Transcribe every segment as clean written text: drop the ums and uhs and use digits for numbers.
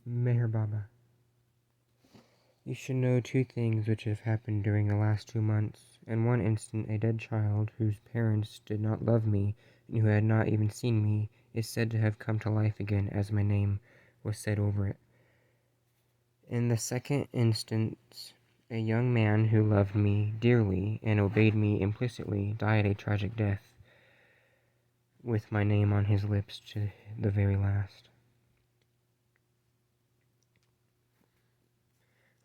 Meher Baba. You should know two things which have happened during the last 2 months. In one instant, a dead child, whose parents did not love me, and who had not even seen me, is said to have come to life again as my name was said over it. In the second instance, a young man who loved me dearly and obeyed me implicitly died a tragic death, with my name on his lips to the very last.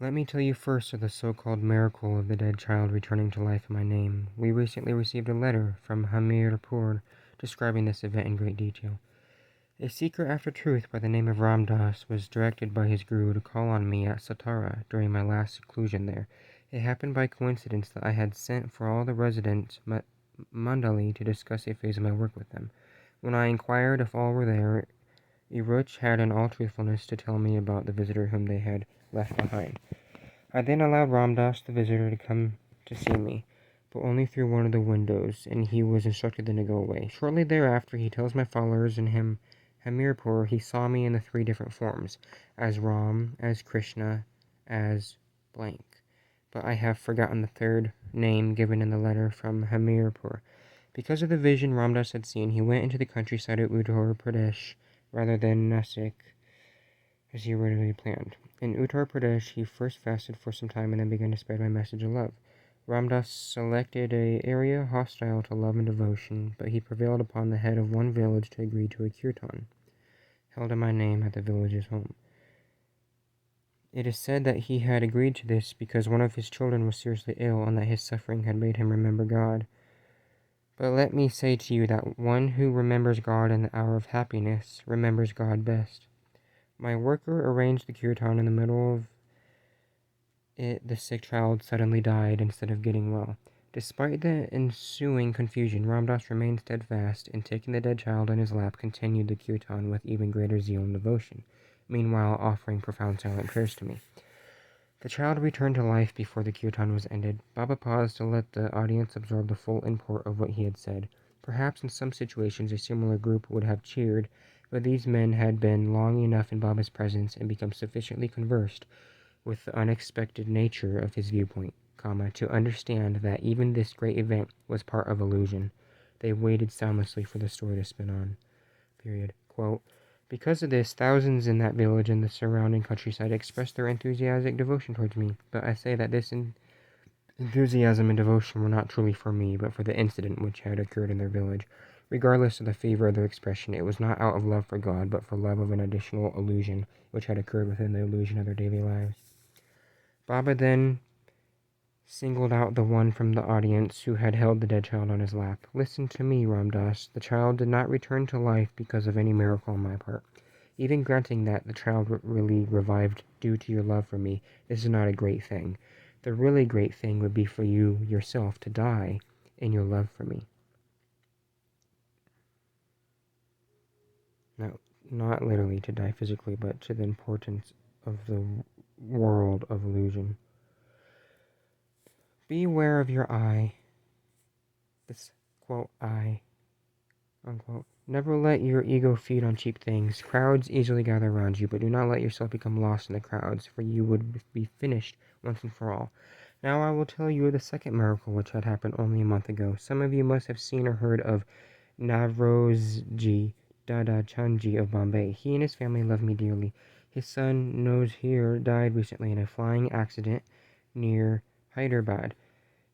Let me tell you first of the so-called miracle of the dead child returning to life in my name. We recently received a letter from Hamirpur describing this event in great detail. A seeker after truth by the name of Ram Das was directed by his guru to call on me at Satara during my last seclusion there. It happened by coincidence that I had sent for all the resident Mandali to discuss a phase of my work with them. When I inquired if all were there, Iruch had in all truthfulness to tell me about the visitor whom they had left behind. I then allowed Ram Das, the visitor, to come to see me, but only through one of the windows, and he was instructed then to go away. Shortly thereafter, he tells my followers in Hamirpur he saw me in the 3 different forms, as Ram, as Krishna, as blank. But I have forgotten the third name given in the letter from Hamirpur. Because of the vision Ram Das had seen, he went into the countryside of Uttar Pradesh rather than Nasik, as he originally planned. In Uttar Pradesh, he first fasted for some time and then began to spread my message of love. Ram Das selected an area hostile to love and devotion, but he prevailed upon the head of one village to agree to a kirtan, held in my name at the village's home. It is said that he had agreed to this because one of his children was seriously ill and that his suffering had made him remember God. But let me say to you that one who remembers God in the hour of happiness remembers God best. My worker arranged the kirtan in the middle of it. The sick child suddenly died instead of getting well. Despite the ensuing confusion, Ram Das remained steadfast, and taking the dead child in his lap, continued the kirtan with even greater zeal and devotion, meanwhile offering profound silent prayers to me. The child returned to life before the kirtan was ended. Baba paused to let the audience absorb the full import of what he had said. Perhaps in some situations a similar group would have cheered, but these men had been long enough in Baba's presence and become sufficiently conversed with the unexpected nature of his viewpoint, to understand that even this great event was part of illusion. They waited soundlessly for the story to spin on. Quote, because of this, thousands in that village and the surrounding countryside expressed their enthusiastic devotion towards me, but I say that this enthusiasm and devotion were not truly for me, but for the incident which had occurred in their village. Regardless of the favor of their expression, it was not out of love for God, but for love of an additional illusion which had occurred within the illusion of their daily lives. Baba then singled out the one from the audience who had held the dead child on his lap. Listen to me, Ram Das. The child did not return to life because of any miracle on my part. Even granting that the child really revived due to your love for me, this is not a great thing. The really great thing would be for you yourself to die in your love for me. Now, not literally to die physically, but to the importance of the world of illusion. Beware of your eye. This, quote, eye, unquote. Never let your ego feed on cheap things. Crowds easily gather around you, but do not let yourself become lost in the crowds, for you would be finished once and for all. Now I will tell you the second miracle which had happened only a month ago. Some of you must have seen or heard of Navrojji Dada Chandji of Bombay. He and his family love me dearly. His son Nozhir died recently in a flying accident near Hyderabad.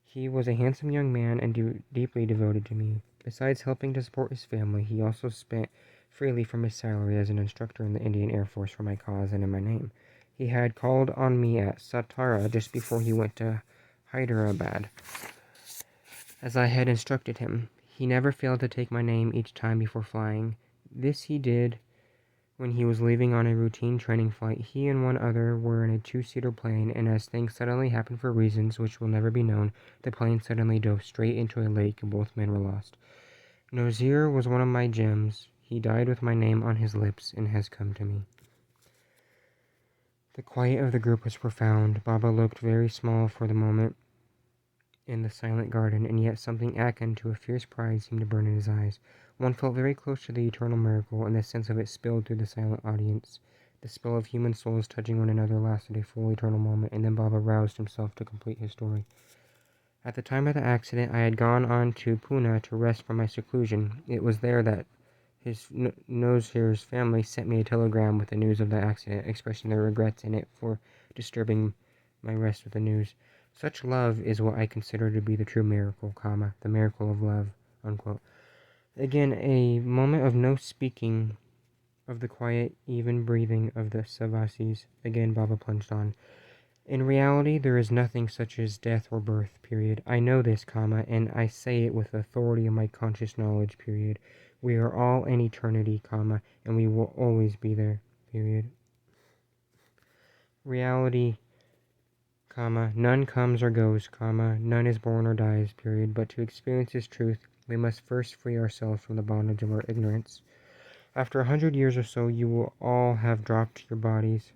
He was a handsome young man and deeply devoted to me. Besides helping to support his family, he also spent freely from his salary as an instructor in the Indian Air Force for my cause and in my name. He had called on me at Satara just before he went to Hyderabad, as I had instructed him. He never failed to take my name each time before flying. This he did when he was leaving on a routine training flight. He and one other were in a 2-seater plane, and as things suddenly happened for reasons which will never be known, the plane suddenly dove straight into a lake and both men were lost. Nozhir was one of my gems. He died with my name on his lips and has come to me. The quiet of the group was profound. Baba looked very small for the moment in the silent garden, and yet something akin to a fierce pride seemed to burn in his eyes. One felt very close to the eternal miracle, and the sense of it spilled through the silent audience. The spell of human souls touching one another lasted a full eternal moment, and then Baba roused himself to complete his story. At the time of the accident, I had gone on to Pune to rest from my seclusion. It was there that his Nozir's family sent me a telegram with the news of the accident, expressing their regrets in it for disturbing my rest with the news. Such love is what I consider to be the true miracle, the miracle of love, unquote. Again, a moment of no speaking, of the quiet, even breathing of the Savasis. Again, Baba plunged on. In reality, there is nothing such as death or birth, period. I know this, and I say it with the authority of my conscious knowledge, period. We are all in eternity, and we will always be there, period. Reality, none comes or goes, none is born or dies, period. But to experience this truth, we must first free ourselves from the bondage of our ignorance. After 100 years or so, you will all have dropped your bodies,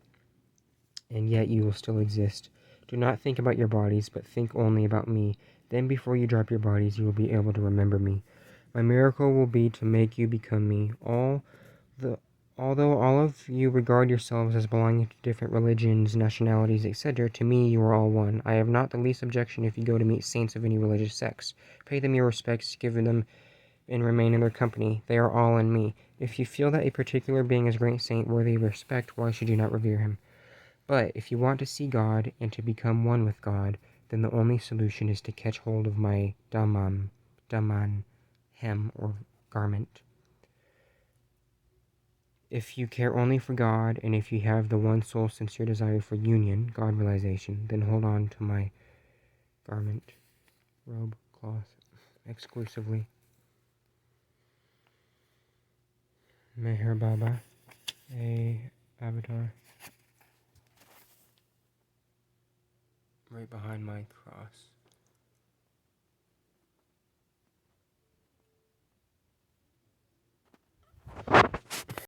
and yet you will still exist. Do not think about your bodies, but think only about me. Then before you drop your bodies, you will be able to remember me. My miracle will be to make you become me. Although all of you regard yourselves as belonging to different religions, nationalities, etc., to me you are all one. I have not the least objection if you go to meet saints of any religious sects. Pay them your respects, give them and remain in their company. They are all in me. If you feel that a particular being is a great saint worthy of respect, why should you not revere him? But if you want to see God and to become one with God, then the only solution is to catch hold of my Daman, hem or garment. If you care only for God, and if you have the one sole sincere desire for union, God realization, then hold on to my garment, robe, cloth, exclusively. Meher Baba, a avatar. Right behind my cross.